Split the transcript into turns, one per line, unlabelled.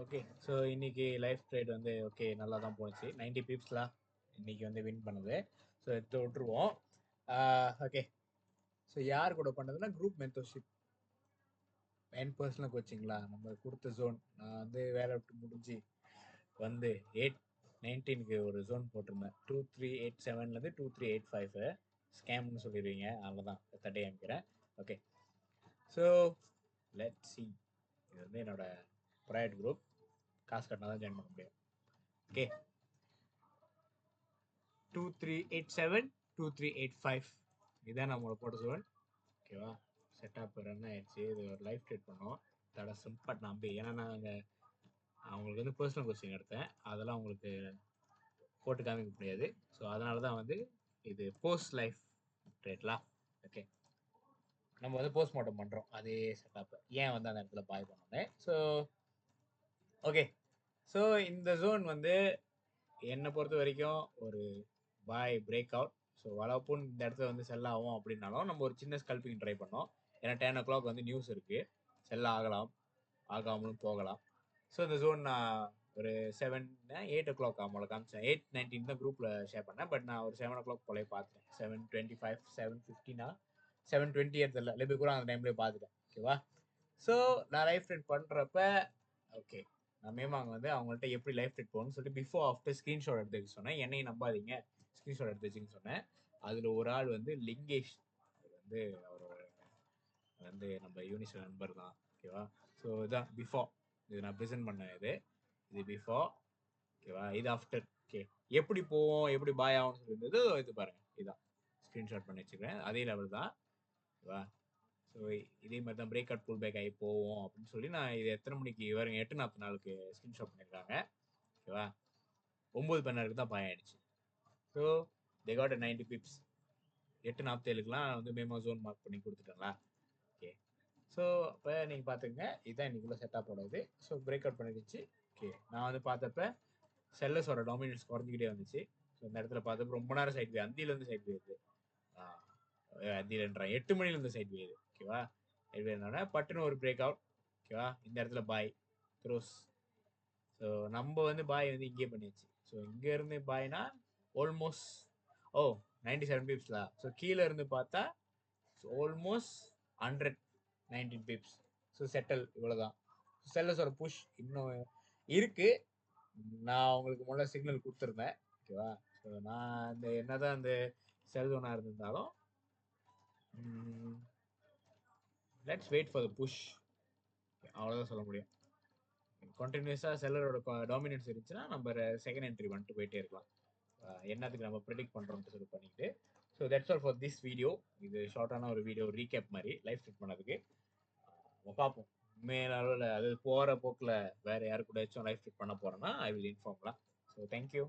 Okay. So இன்னைக்கு life trade வந்து okay நல்லா தான் போணுச்சு. 90 பிப்ஸ்லாம் இன்னைக்கு வந்து வின் பண்ணுது. ஸோ எடுத்து விட்டுருவோம். ஓகே. ஸோ யார் கூட பண்ணதுன்னா குரூப் மென்டர்ஷிப் என் பர்சனல் கோச்சிங்களா நம்ம கொடுத்த ஜோன். நான் வந்து வேலை விட்டு முடிஞ்சு வந்து 8-19க்கு ஒரு ஜோன் போட்டிருந்தேன். 2387லேருந்து 2385 ஸ்கேம்னு சொல்லிடுவீங்க. அவ்வளோதான் தட்டை அமைக்கிறேன். ஓகே. So let see. இது வந்து என்னோட ப்ரைவேட் குரூப். காசு கட்டினா தான் ஜாயின் பண்ண முடியும். ஓகே. 2387 2385 இதான் நம்மளோட போட்ட ஜோன். ஓகேவா? செட்டப் ரன் ஆயிடுச்சு. இது ஒரு லைஃப் ட்ரேட் பண்ணோம். தட சிம்பட் நம்பி. ஏன்னா நாங்கள் அவங்களுக்கு வந்து பர்சனல் கொஸ்டின் எடுத்தேன். அதெல்லாம் உங்களுக்கு போட்டு காமிக்க முடியாது. ஸோ அதனால தான் வந்து இது போஸ்ட் லைஃப் ட்ரேட்லாம். ஓகே. நம்ம வந்து போஸ்ட்மார்ட்டம் பண்ணுறோம் அதே செட்டப். ஏன் வந்து அந்த இடத்துல பாய் பண்ணோன்னே. So okay. ஸோ இந்த ஜோன் வந்து என்னை பொறுத்த வரைக்கும் ஒரு பாய் பிரேக் அவுட். ஸோ வளப்புன் இந்த இடத்துல வந்து செல் ஆகும் அப்படின்னாலும் நம்ம ஒரு சின்ன ஸ்கல்பிங் ட்ரை பண்ணோம். ஏன்னா 10 o'clock வந்து நியூஸ் இருக்கு. செல் ஆகலாம், ஆகாமலும் போகலாம். ஸோ இந்த ஜோன் நான் ஒரு 8 o'clock அவங்கள காமிச்சேன். 8:19 தான் குரூப்ல ஷேர் பண்ணேன். பட் நான் ஒரு 7 o'clock போலே பார்த்துட்டேன். 7:25 7:15 7:20 எடுத்துல இல்லை கூட அந்த டைம்லேயே பார்த்துட்டேன். ஓகேவா? ஸோ நான் லைஃப் ட்ரேட் பண்ணுறப்ப ஓகே நான் மேமாங்க வந்து அவங்கள்ட்ட எப்படி லைஃப் ட்ரேட் போகணும்னு சொல்லிட்டு பிஃபோர் ஆஃப்டர் ஸ்க்ரீன்ஷாட் எடுத்து வைக்க சொன்னேன். என்னையும் நம்பாதீங்க, ஸ்க்ரீன்ஷாட் எடுத்து வச்சுன்னு சொன்னேன். அதில் ஒரு ஆள் வந்து லிங்கேஷ். அவர் வந்து அவரோட வந்து நம்ம யூனிஸ்ல நண்பர் தான். ஓகேவா? ஸோ இதான் பிஃபோர். இது நான் ப்ரெசென்ட் பண்ணேன். இது பிஃபோர். ஓகேவா? இது ஆஃப்டர். ஓகே. எப்படி போவோம், எப்படி பாய் ஆகும்னு சொல்லியிருந்தது இது பாருங்க. இதான் ஸ்க்ரீன்ஷாட் பண்ணி வச்சுக்கிறேன். அதே லெவல் தான். ஓகேவா? ஸோ இதே மாதிரி தான் பிரேக் அவுட் புல் பேக் ஆகி போவோம் அப்படின்னு சொல்லி நான் இது எத்தனை மணிக்கு வருங்க 8:44 ஸ்க்ரீன்ஷாட் பண்ணியிருக்காங்க. ஓகேவா? 9:16 தான் பாய் ஆயிடுச்சு. So they got 90 pips. 8:47க்குலாம் வந்து மேமோ ஜோன் மார்க் பண்ணி கொடுத்துட்டேங்களா? ஓகே. ஸோ அப்போ நீங்கள் பார்த்துங்க, இதுதான் இன்னைக்குள்ள செட்டப்போட இது. ஸோ பிரேக் அவுட் பண்ணிடுச்சு. ஓகே. நான் வந்து பார்த்தப்ப செல்லர்ஸோட டாமினன்ஸ் குறைஞ்சிக்கிட்டே வந்துச்சு. ஸோ இந்த இடத்துல பார்த்தப்ப ரொம்ப நேரம் சைட் வே, அந்தியிலேருந்து சைட் வே இது. அந்தியிலன்றான் 8 மணிலேருந்து சைட் வே இது. ஓகேவா? சைட் வே இருந்தோடனே பட்டுன்னு ஒரு பிரேக் அவுட். ஓகேவா? இந்த இடத்துல பாய் க்ரோஸ். ஸோ நம்ம வந்து பாய் வந்து இங்கே பண்ணியாச்சு. ஸோ இங்கே இருந்து பாய்னா ஆல்மோஸ்ட் 97 பிப்ஸ்ல. ஸோ கீழே இருந்து பார்த்தா ஆல்மோஸ்ட் 119 பிப்ஸ். ஸோ செட்டில் இவ்வளோதான். செல்லஸோட புஷ் இன்னும் இருக்கு. நான் உங்களுக்கு முதல்ல சிக்னல் கொடுத்துருந்தேன். ஓகேவா? ஸோ நான் இந்த என்னதான் இந்த செல்வனா இருந்திருந்தாலும் let's wait for the push. அவ்வளோதான் சொல்ல முடியும். கண்டினியூஸாக செல்லரோட டாமினன்ஸ் இருந்துச்சுன்னா நம்ம செகண்ட் என்ட்ரி வந்துட்டு போயிட்டே இருக்கலாம். என்னத்துக்கு நம்ம ப்ரெடிக்ட் பண்ணுறோம்ட்டு சொல்லி பண்ணிட்டு. So that's all for this video. இது ஷார்ட்டான ஒரு வீடியோ ரீகேப் மாதிரி லைஃப் ட்ரீட் பண்ணதுக்கு. நம்ம பார்ப்போம் மேலளவில் அது போகிற போக்கில் வேறு யாரு கூடயாச்சும் லைஃப் ட்ரீட் பண்ண போகிறேன்னா ஐ வில் இன்ஃபார்ம்லாம். So thank you.